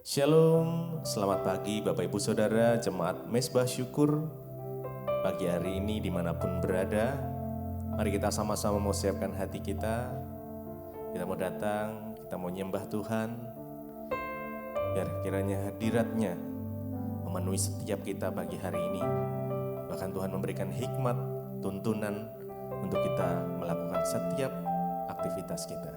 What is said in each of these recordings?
Shalom, selamat pagi Bapak Ibu Saudara Jemaat Mesbah Syukur. Pagi hari ini dimanapun berada, mari kita sama-sama mau siapkan hati kita. Kita mau datang, kita mau nyembah Tuhan, biar kiranya hadiratnya memenuhi setiap kita pagi hari ini. Bahkan Tuhan memberikan hikmat, tuntunan untuk kita melakukan setiap aktivitas kita.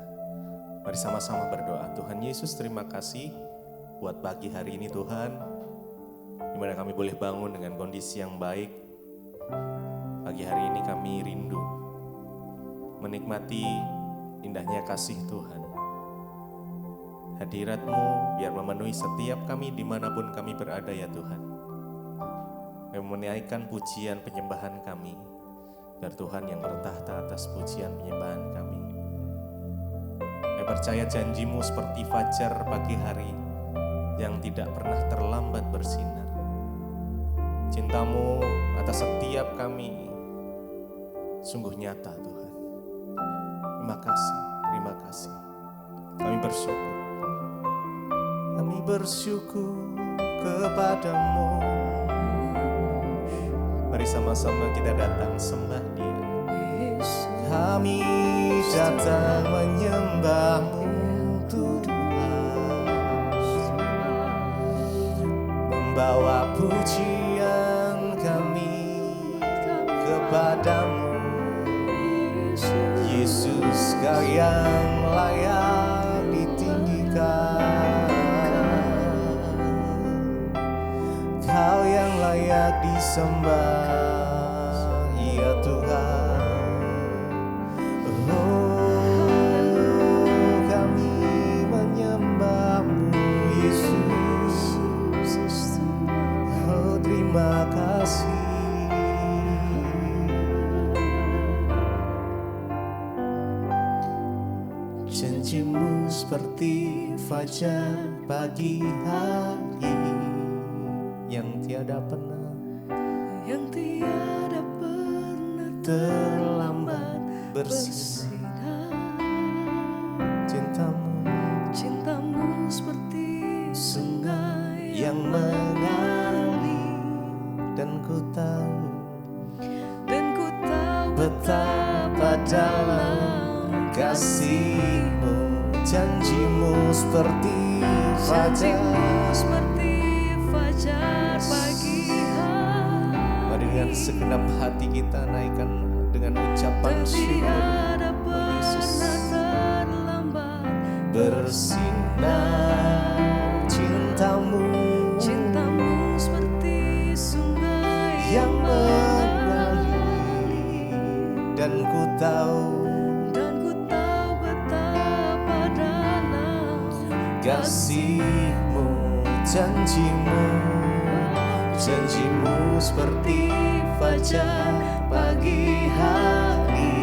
Mari sama-sama berdoa. Tuhan Yesus, terima kasih buat pagi hari ini Tuhan, dimana kami boleh bangun dengan kondisi yang baik. Pagi hari ini kami rindu menikmati indahnya kasih Tuhan. Hadirat-Mu biar memenuhi setiap kami dimanapun kami berada ya Tuhan. Kami menaikkan pujian penyembahan kami, biar Tuhan yang bertahta atas pujian penyembahan kami. Kami percaya janji-Mu seperti fajar pagi hari yang tidak pernah terlambat bersinar. Cinta-Mu atas setiap kami sungguh nyata Tuhan. Terima kasih. Kami bersyukur. Kami bersyukur kepada-Mu. Mari sama-sama kita datang sembah Dia. Kami datang menyembah-Mu Tuhan. Bawa pujian kami kepada-Mu, Yesus, Kau yang layak ditinggikan, Kau yang layak disembah, ya Tuhan. Kami menyembah-Mu, Yesus. Terima kasih. Janji-Mu seperti fajar pagi hari yang tiada pernah terlambat bersinar. Cinta-Mu seperti sungai yang mengalir. Dan ku tahu betapa dalam kasih-Mu. Janji-Mu seperti fajar pagi hari. Mari dengan segenap hati kita naikkan dengan ucapan syukur. Oh Yesus, bersinar cinta-Mu yang mengalir, dan ku tahu betapa dalam kasih-Mu. Janji-Mu seperti fajar pagi hari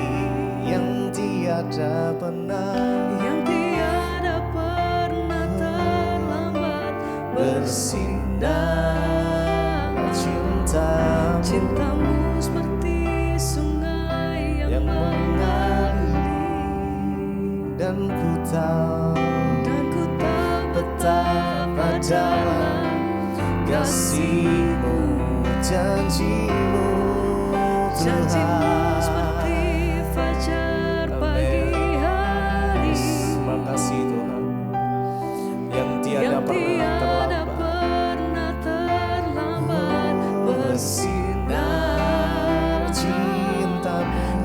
yang tiada pernah terlambat bersinar. Cinta-Mu seperti sungai yang mengalir, dan ku tahu betapa dalam kasih-Mu. Janji-Mu Tuhan seperti fajar pagi hari. Terima kasih Tuhan yang tiada pernah terlambat bersinar.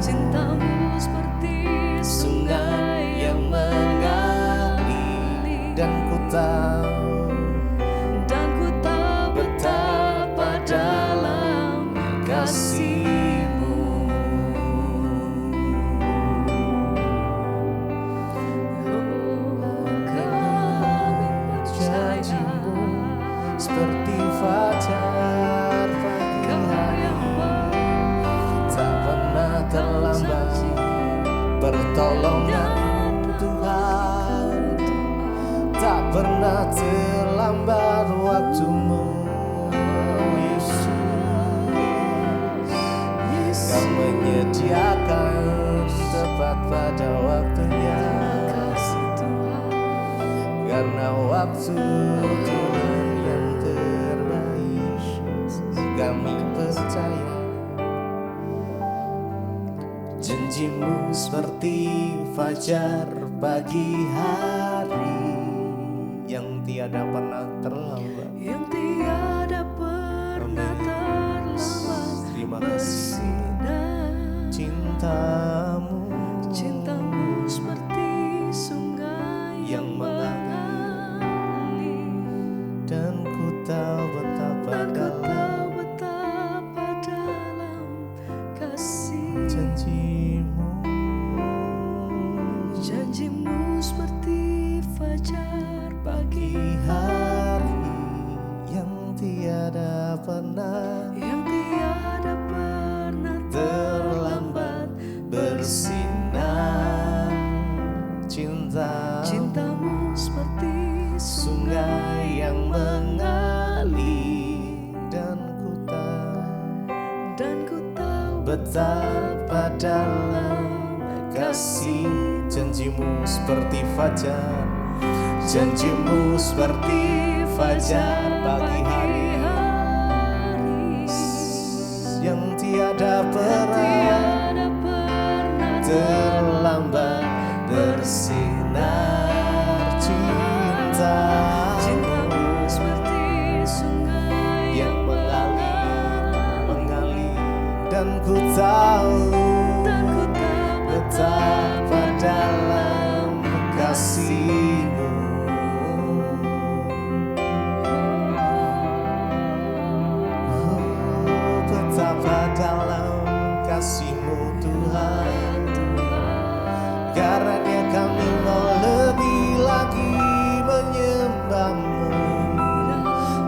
Cinta-Mu seperti sungai yang mengalir, dan ku tahu betapa dalam kasih-Mu. Kami janji-Mu seperti fajar pagi hari, tak pernah terlambat pertolongan Tuhan, tak pernah terlambat waktu-Mu. Yesus, Kau menyediakan tepat pada waktunya, karena waktu Tuhan yang terbaik. Kami percaya janji-Mu seperti fajar pagi hari yang tiada pernah terlambat. Yang tiada pernah terlambat. Terima kasih Cinta-Mu seperti sungai yang mengalir, dan ku tahu betapa dalam kasih. Janji-Mu seperti fajar pagi hari yang tiada pernah terlambat bersinar. Cinta-Mu seperti sungai yang mengalir, dan ku tahu betapa dalam kasih. Janji-Mu seperti fajar, janji-Mu seperti fajar pagi hari yang tiada pernah terlambat bersinar. Cinta-Mu seperti sungai yang mengalir, dan ku tahu betapa dalam kasih-Mu. Betapa dalam kasih-Mu Tuhan, karena kami mau lebih lagi menyembah-Mu,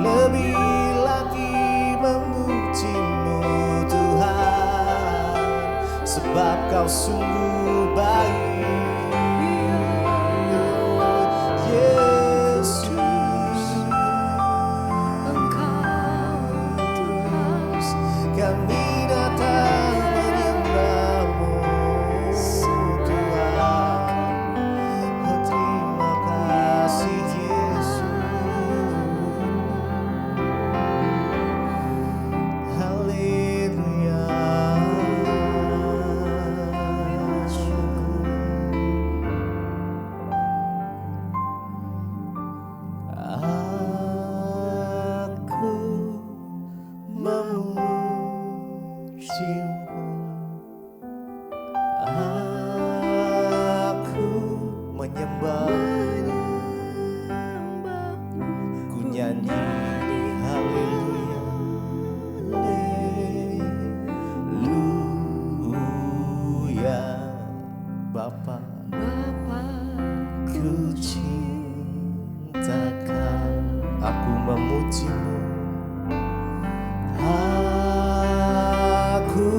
lebih lagi memuji-Mu Tuhan, sebab Kau sungguh baik. Yesus, Engkau Tuhan, kami datang menyembah-Mu Tuhan. Oh, terima kasih Yesus. Haleluya. Aku memuji-Mu, aku menyembah-Mu, ku nyanyi haleluya, haleluya. Bapa, ku cintakan, aku memuji-Mu, aku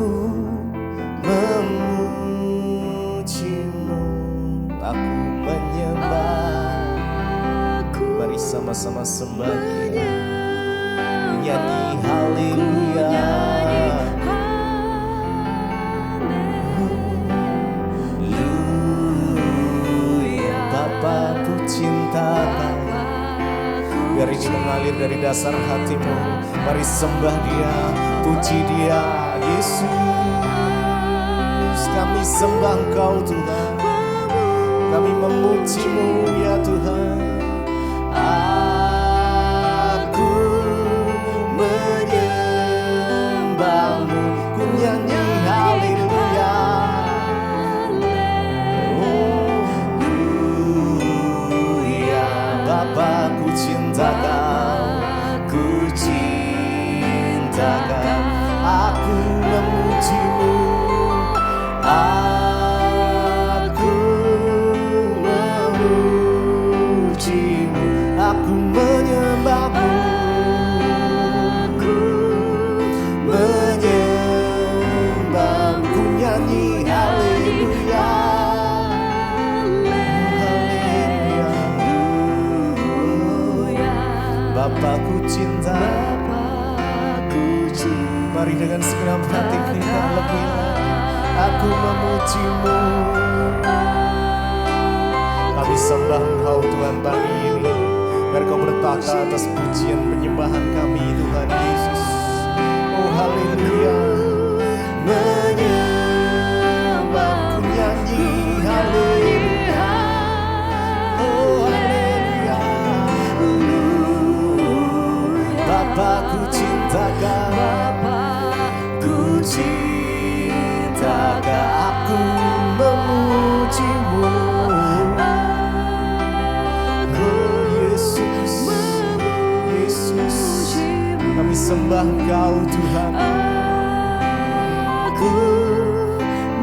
memuji-Mu, aku menyembah. Mari sama-sama sembah Dia, nyanyi haleluya. Bapa, ku cintakan. Biar ini mengalir dari dasar hatimu. Mari sembah Dia, puji Dia. Yesus, kami sembah Engkau Tuhan, kami memuji-Mu ya Tuhan. Aku menyembah-Mu, ku nyanyi haleluya. Bapa, ku cinta Kau, ku cinta Kau, aku memuji-Mu, aku memuji-Mu, aku menyembah-Mu, aku menyembah-Mu, ku nyanyi haleluya. Bapakku cinta, mari dengan segenap hati kita lebih aku memuji-Mu. Kami sembah Engkau Tuhan pagi ini, Biar Kau bertata atas pujian penyembahan kami Tuhan Yesus. Oh haleluya. Menyembah ku nyanyi haleluya. Oh haleluya. Bapa ku cintakan, ku cintakan, aku memujimu. Oh Yesus, Yesus, kami sembah Engkau Tuhan. Aku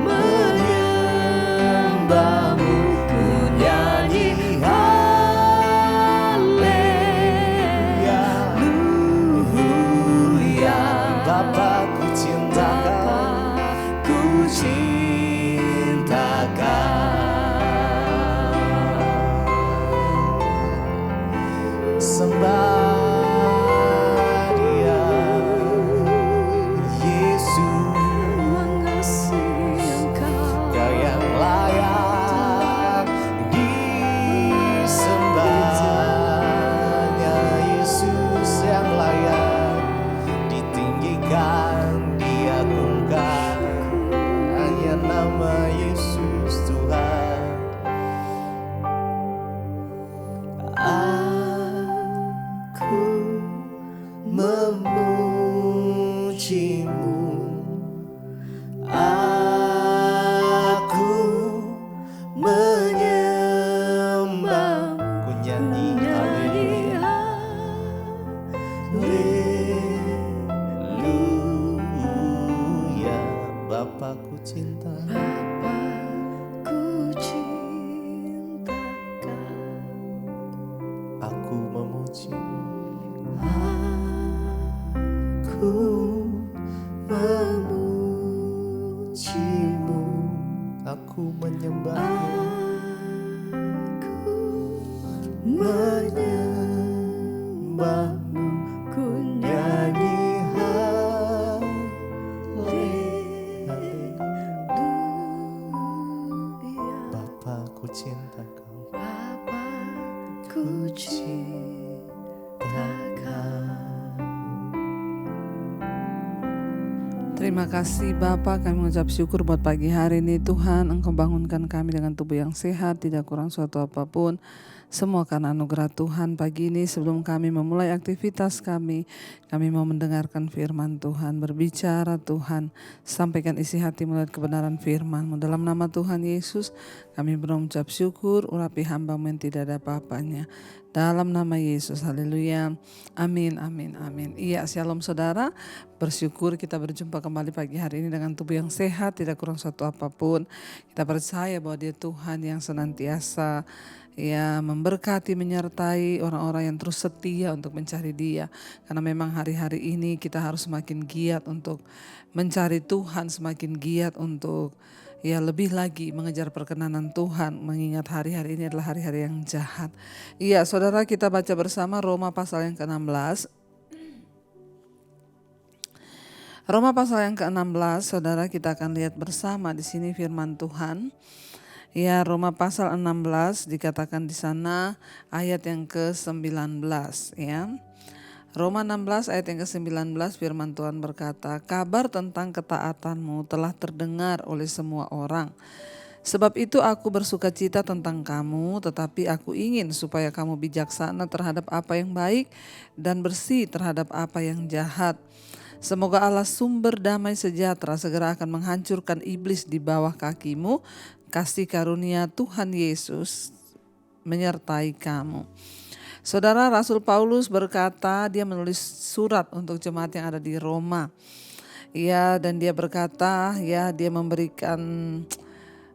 menyembahmu, ku nyanyi haleluya. Bapa ku cintakan, ku cintakan. Sembah Dia, Yesus, mengasihi Engkau. Kau yang layak disembahnya, Yesus yang layak ditinggikan, diagungkan, hanya nama Yesus Tuhan. Aku memujimu, aku menyembahmu, ku nyanyi haleluya. Haleluya. Bapakku cinta, Ku cintakan. aku memujimu. Aku Memujimu, aku menyembahmu. Menyembahmu, ku nyanyi haleluya. Bapa ku cinta Kau, Bapa, ku cintakan. Terima kasih Bapa, kami mengucap syukur buat pagi hari ini Tuhan. Engkau bangunkan kami dengan tubuh yang sehat, tidak kurang suatu apapun. Semua karena anugerah Tuhan. Pagi ini sebelum kami memulai aktivitas kami mau mendengarkan firman Tuhan. Berbicara Tuhan, sampaikan isi hati melihat kebenaran firman-Mu. Dalam nama Tuhan Yesus kami berucap syukur, urapi hamba-Mu yang tidak ada apa-apanya. Dalam nama Yesus, haleluya, amin, amin, amin. Iya, shalom saudara, bersyukur kita berjumpa kembali pagi hari ini dengan tubuh yang sehat, tidak kurang suatu apapun. Kita percaya bahwa Dia Tuhan yang senantiasa memberkati, menyertai orang-orang yang terus setia untuk mencari Dia. Karena memang hari-hari ini kita harus semakin giat untuk mencari Tuhan, semakin giat untuk lebih lagi mengejar perkenanan Tuhan, mengingat hari-hari ini adalah hari-hari yang jahat. Iya, saudara, kita baca bersama Roma pasal yang ke-16. Roma pasal yang ke-16, saudara, kita akan lihat bersama di sini firman Tuhan. Ya, Roma pasal 16 dikatakan di sana ayat yang ke-19, ya. Roma 16 ayat yang ke-19 firman Tuhan berkata, kabar tentang ketaatanmu telah terdengar oleh semua orang. Sebab itu aku bersukacita tentang kamu, tetapi aku ingin supaya kamu bijaksana terhadap apa yang baik dan bersih terhadap apa yang jahat. Semoga Allah sumber damai sejahtera segera akan menghancurkan iblis di bawah kakimu. Kasih karunia Tuhan Yesus menyertai kamu. Saudara, Rasul Paulus berkata, dia menulis surat untuk jemaat yang ada di Roma. Ya, dan dia berkata, dia memberikan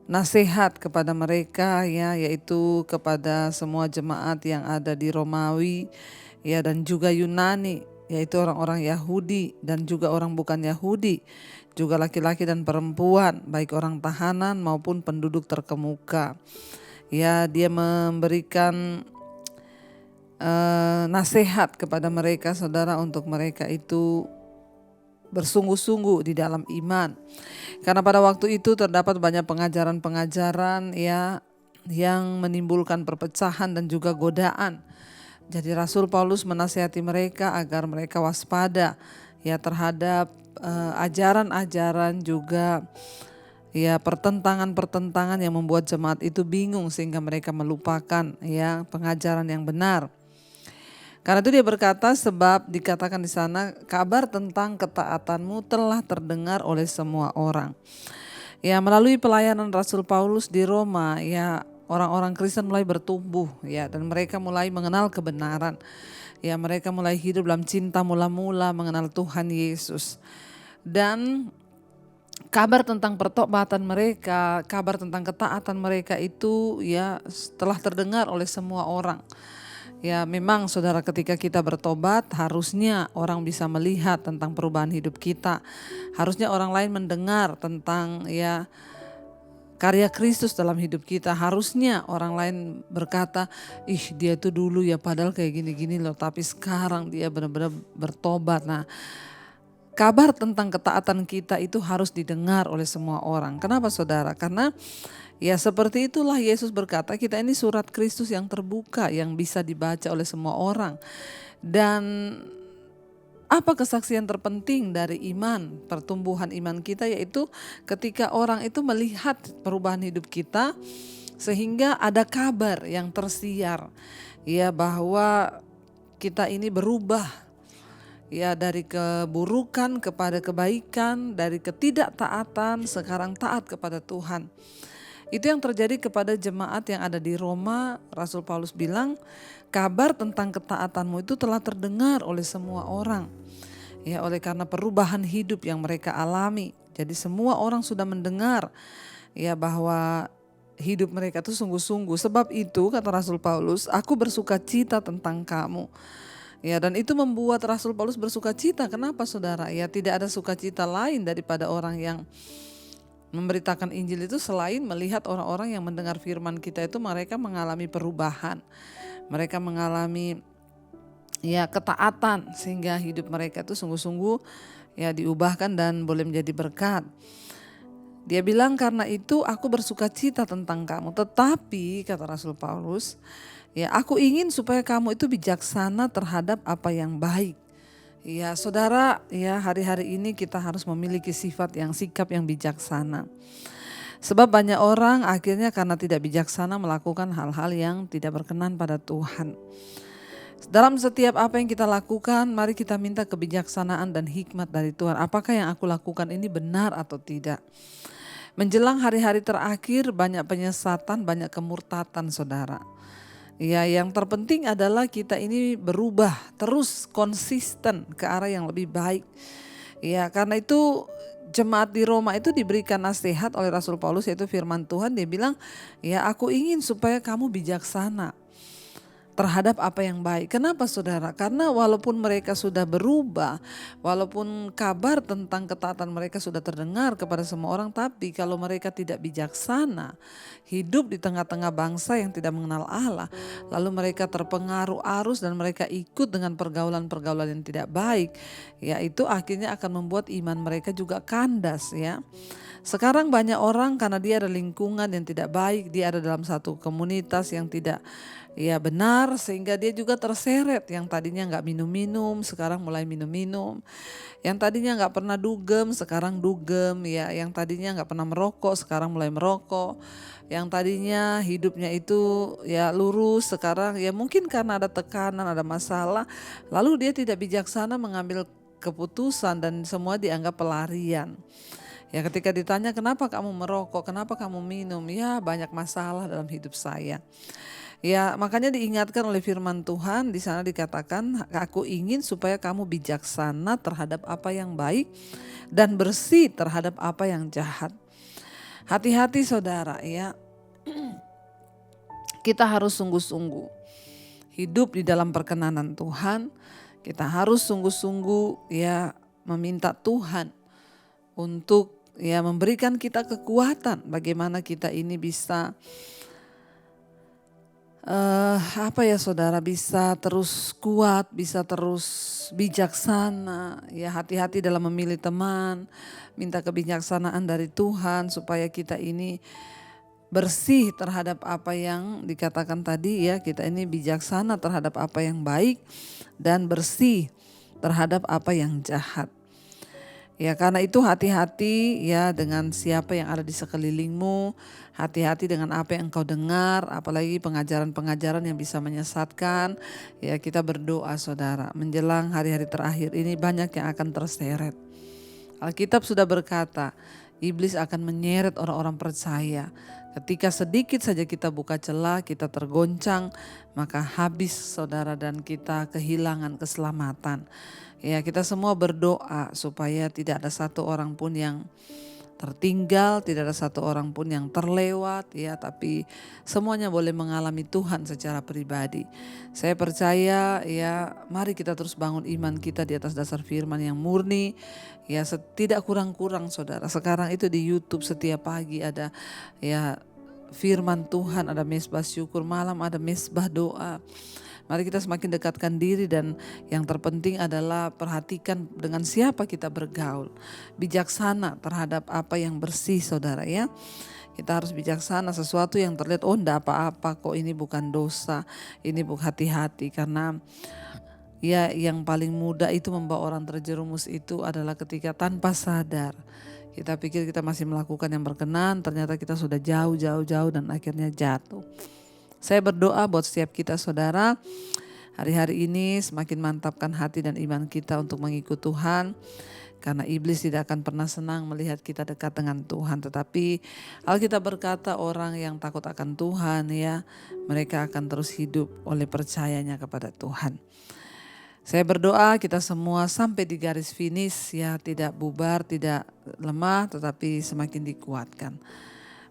nasihat kepada mereka, yaitu kepada semua jemaat yang ada di Romawi, dan juga Yunani, yaitu orang-orang Yahudi dan juga orang bukan Yahudi, juga laki-laki dan perempuan, baik orang tahanan maupun penduduk terkemuka. Ya, dia memberikan nasihat kepada mereka, saudara, untuk mereka itu bersungguh-sungguh di dalam iman. Karena pada waktu itu terdapat banyak pengajaran-pengajaran yang menimbulkan perpecahan dan juga godaan Jadi Rasul Paulus menasihati mereka agar mereka waspada ya terhadap ajaran-ajaran juga ya pertentangan-pertentangan yang membuat jemaat itu bingung sehingga mereka melupakan ya pengajaran yang benar. Karena itu dia berkata, sebab dikatakan di sana kabar tentang ketaatanmu telah terdengar oleh semua orang. Ya, melalui pelayanan Rasul Paulus di Roma, ya orang-orang Kristen mulai bertumbuh ya dan mereka mulai mengenal kebenaran. Ya, mereka mulai hidup dalam cinta mula-mula mengenal Tuhan Yesus. Dan kabar tentang pertobatan mereka, kabar tentang ketaatan mereka itu ya telah terdengar oleh semua orang. Ya memang saudara, ketika kita bertobat harusnya orang bisa melihat tentang perubahan hidup kita. Harusnya orang lain mendengar tentang ya karya Kristus dalam hidup kita. Harusnya orang lain berkata, ih dia tuh dulu ya padahal kayak gini-gini loh, tapi sekarang dia benar-benar bertobat. Nah, kabar tentang ketaatan kita itu harus didengar oleh semua orang. Kenapa saudara? Karena ya seperti itulah Yesus berkata, kita ini surat Kristus yang terbuka yang bisa dibaca oleh semua orang. Dan apa kesaksian terpenting dari iman, pertumbuhan iman kita, yaitu ketika orang itu melihat perubahan hidup kita sehingga ada kabar yang tersiar ya bahwa kita ini berubah ya dari keburukan kepada kebaikan, dari ketidaktaatan sekarang taat kepada Tuhan. Itu yang terjadi kepada jemaat yang ada di Roma. Rasul Paulus bilang, kabar tentang ketaatanmu itu telah terdengar oleh semua orang. Ya, oleh karena perubahan hidup yang mereka alami. Jadi semua orang sudah mendengar ya bahwa hidup mereka itu sungguh-sungguh. Sebab itu kata Rasul Paulus, aku bersuka cita tentang kamu. Ya, dan itu membuat Rasul Paulus bersuka cita. Kenapa saudara? Ya tidak ada sukacita lain daripada orang yang memberitakan Injil itu selain melihat orang-orang yang mendengar firman kita itu mereka mengalami perubahan. Mereka mengalami ya ketaatan sehingga hidup mereka itu sungguh-sungguh ya diubahkan dan boleh menjadi berkat. Dia bilang, karena itu aku bersuka cita tentang kamu. Tetapi kata Rasul Paulus, ya aku ingin supaya kamu itu bijaksana terhadap apa yang baik. Ya saudara, ya hari-hari ini kita harus memiliki sikap yang bijaksana. Sebab banyak orang akhirnya karena tidak bijaksana melakukan hal-hal yang tidak berkenan pada Tuhan. Dalam setiap apa yang kita lakukan, mari kita minta kebijaksanaan dan hikmat dari Tuhan. Apakah yang aku lakukan ini benar atau tidak? Menjelang hari-hari terakhir banyak penyesatan, banyak kemurtatan saudara. Ya, yang terpenting adalah kita ini berubah, terus konsisten ke arah yang lebih baik. Ya, karena itu jemaat di Roma itu diberikan nasihat oleh Rasul Paulus, yaitu firman Tuhan. Dia bilang, ya aku ingin supaya kamu bijaksana terhadap apa yang baik. Kenapa saudara? Karena walaupun mereka sudah berubah, walaupun kabar tentang ketaatan mereka sudah terdengar kepada semua orang, tapi kalau mereka tidak bijaksana, hidup di tengah-tengah bangsa yang tidak mengenal Allah, lalu mereka terpengaruh arus dan mereka ikut dengan pergaulan-pergaulan yang tidak baik, ya itu akhirnya akan membuat iman mereka juga kandas ya. Sekarang banyak orang karena dia ada lingkungan yang tidak baik, dia ada dalam satu komunitas yang tidak ya benar, sehingga dia juga terseret. Yang tadinya nggak minum-minum sekarang mulai minum-minum, yang tadinya nggak pernah dugem sekarang dugem ya, yang tadinya nggak pernah merokok sekarang mulai merokok, yang tadinya hidupnya itu ya lurus sekarang ya mungkin karena ada tekanan, ada masalah, lalu dia tidak bijaksana mengambil keputusan dan semua dianggap pelarian. Ya ketika ditanya kenapa kamu merokok, kenapa kamu minum, ya banyak masalah dalam hidup saya. Ya makanya diingatkan oleh firman Tuhan, di sana dikatakan, aku ingin supaya kamu bijaksana terhadap apa yang baik dan bersih terhadap apa yang jahat. Hati-hati saudara ya, kita harus sungguh-sungguh hidup di dalam perkenanan Tuhan. Kita harus sungguh-sungguh ya meminta Tuhan untuk ya memberikan kita kekuatan bagaimana kita ini bisa saudara, bisa terus kuat, bisa terus bijaksana. Ya hati-hati dalam memilih teman, minta kebijaksanaan dari Tuhan supaya kita ini bersih terhadap apa yang dikatakan tadi ya, kita ini bijaksana terhadap apa yang baik dan bersih terhadap apa yang jahat. Ya, karena itu hati-hati ya dengan siapa yang ada di sekelilingmu, hati-hati dengan apa yang engkau dengar, apalagi pengajaran-pengajaran yang bisa menyesatkan. Ya, kita berdoa saudara, menjelang hari-hari terakhir ini banyak yang akan terseret. Alkitab sudah berkata, iblis akan menyeret orang-orang percaya. Ketika sedikit saja kita buka celah, kita tergoncang, maka habis saudara dan kita kehilangan keselamatan. Ya, kita semua berdoa supaya tidak ada satu orang pun yang tertinggal, tidak ada satu orang pun yang terlewat ya, tapi semuanya boleh mengalami Tuhan secara pribadi. Saya percaya ya, mari kita terus bangun iman kita di atas dasar firman yang murni. Ya, tidak kurang-kurang saudara. Sekarang itu di YouTube setiap pagi ada ya firman Tuhan, ada mesbah syukur, malam ada mesbah doa. Mari kita semakin dekatkan diri dan yang terpenting adalah perhatikan dengan siapa kita bergaul. Bijaksana terhadap apa yang bersih saudara ya. Kita harus bijaksana, sesuatu yang terlihat enggak apa-apa kok, ini bukan dosa, ini bukan, hati-hati. Karena ya yang paling mudah itu membawa orang terjerumus itu adalah ketika tanpa sadar kita pikir kita masih melakukan yang berkenan, ternyata kita sudah jauh dan akhirnya jatuh. Saya berdoa buat setiap kita saudara, hari-hari ini semakin mantapkan hati dan iman kita untuk mengikut Tuhan. Karena iblis tidak akan pernah senang melihat kita dekat dengan Tuhan. Tetapi Alkitab berkata orang yang takut akan Tuhan ya, mereka akan terus hidup oleh percayanya kepada Tuhan. Saya berdoa kita semua sampai di garis finish ya, tidak bubar, tidak lemah, tetapi semakin dikuatkan.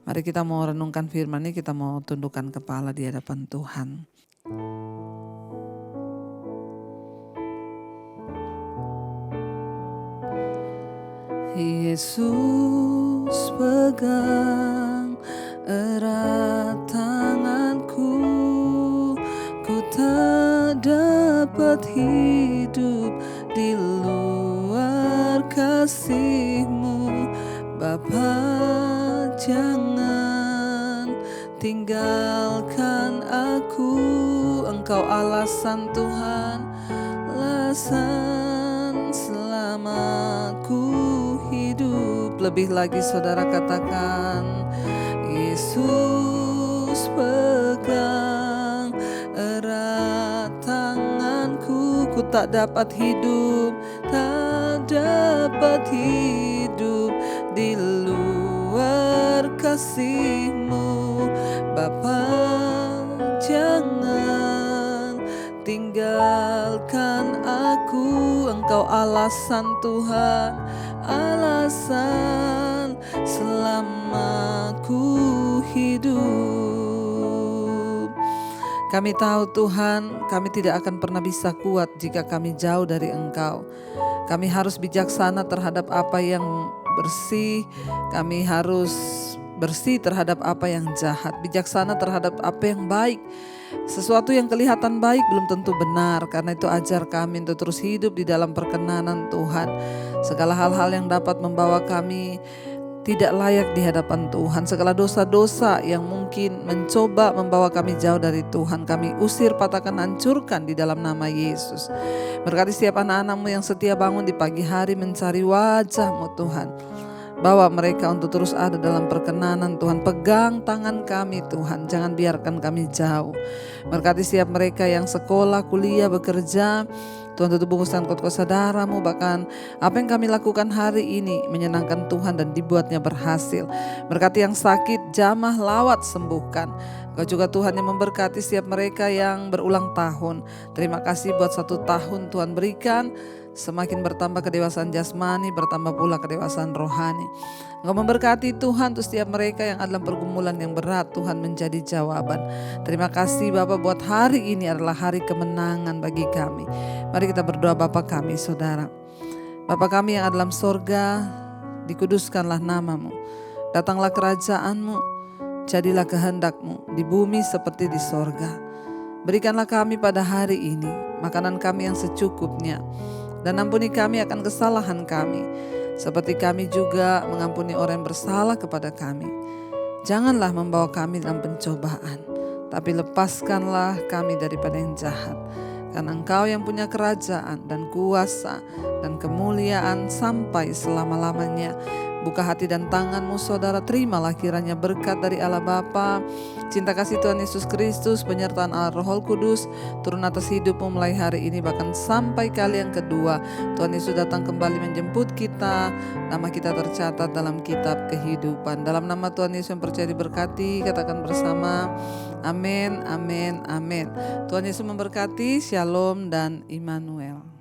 Mari kita mau renungkan firman ini, kita mau tundukkan kepala di hadapan Tuhan. Yesus pegang erat tanganku, ku tak dapat hidup di luar kasih-Mu, Bapa. Jangan tinggalkan aku, Engkau alasan Tuhan, alasan selama ku hidup. Lebih lagi saudara katakan, Yesus pegang erat tanganku, ku tak dapat hidup di luar kasih-Mu, Bapa. Jangan tinggalkan aku, Engkau alasan Tuhan, alasan selama ku hidup. Kami tahu Tuhan, kami tidak akan pernah bisa kuat jika kami jauh dari Engkau. Kami harus bijaksana terhadap apa yang bersih, kami harus bersih terhadap apa yang jahat, bijaksana terhadap apa yang baik. Sesuatu yang kelihatan baik belum tentu benar, karena itu ajar kami untuk terus hidup di dalam perkenanan Tuhan. Segala hal-hal yang dapat membawa kami tidak layak di hadapan Tuhan, segala dosa-dosa yang mungkin mencoba membawa kami jauh dari Tuhan, kami usir, patahkan, hancurkan di dalam nama Yesus. Berkati setiap anak-anak-Mu yang setia bangun di pagi hari mencari wajah-Mu Tuhan. Bawa mereka untuk terus ada dalam perkenanan Tuhan. Pegang tangan kami Tuhan, jangan biarkan kami jauh. Berkati setiap mereka yang sekolah, kuliah, bekerja. Tuhan tutup bungkusan kot saudara-Mu, bahkan apa yang kami lakukan hari ini menyenangkan Tuhan dan dibuatnya berhasil. Berkati yang sakit, jamah, lawat, sembuhkan. Kau juga Tuhan yang memberkati setiap mereka yang berulang tahun. Terima kasih buat 1 tahun Tuhan berikan. Semakin bertambah kedewasaan jasmani, bertambah pula kedewasaan rohani. Engkau memberkati Tuhan untuk setiap mereka yang dalam pergumulan yang berat, Tuhan menjadi jawaban. Terima kasih Bapa buat hari ini adalah hari kemenangan bagi kami. Mari kita berdoa. Bapa kami saudara, Bapa kami yang ada dalam sorga, dikuduskanlah nama-Mu. Datanglah kerajaan-Mu, jadilah kehendak-Mu di bumi seperti di sorga. Berikanlah kami pada hari ini makanan kami yang secukupnya. Dan ampuni kami akan kesalahan kami, seperti kami juga mengampuni orang yang bersalah kepada kami. Janganlah membawa kami dalam pencobaan, tapi lepaskanlah kami daripada yang jahat. Karena Engkau yang punya kerajaan dan kuasa dan kemuliaan sampai selama-lamanya. Buka hati dan tanganmu saudara, terimalah kiranya berkat dari Allah Bapa, cinta kasih Tuhan Yesus Kristus, penyertaan Allah Roh Kudus turun atas hidupmu mulai hari ini bahkan sampai kali yang kedua. Tuhan Yesus datang kembali menjemput kita, nama kita tercatat dalam kitab kehidupan. Dalam nama Tuhan Yesus yang percaya diberkati, katakan bersama, amin, amin, amin. Tuhan Yesus memberkati, shalom dan Immanuel.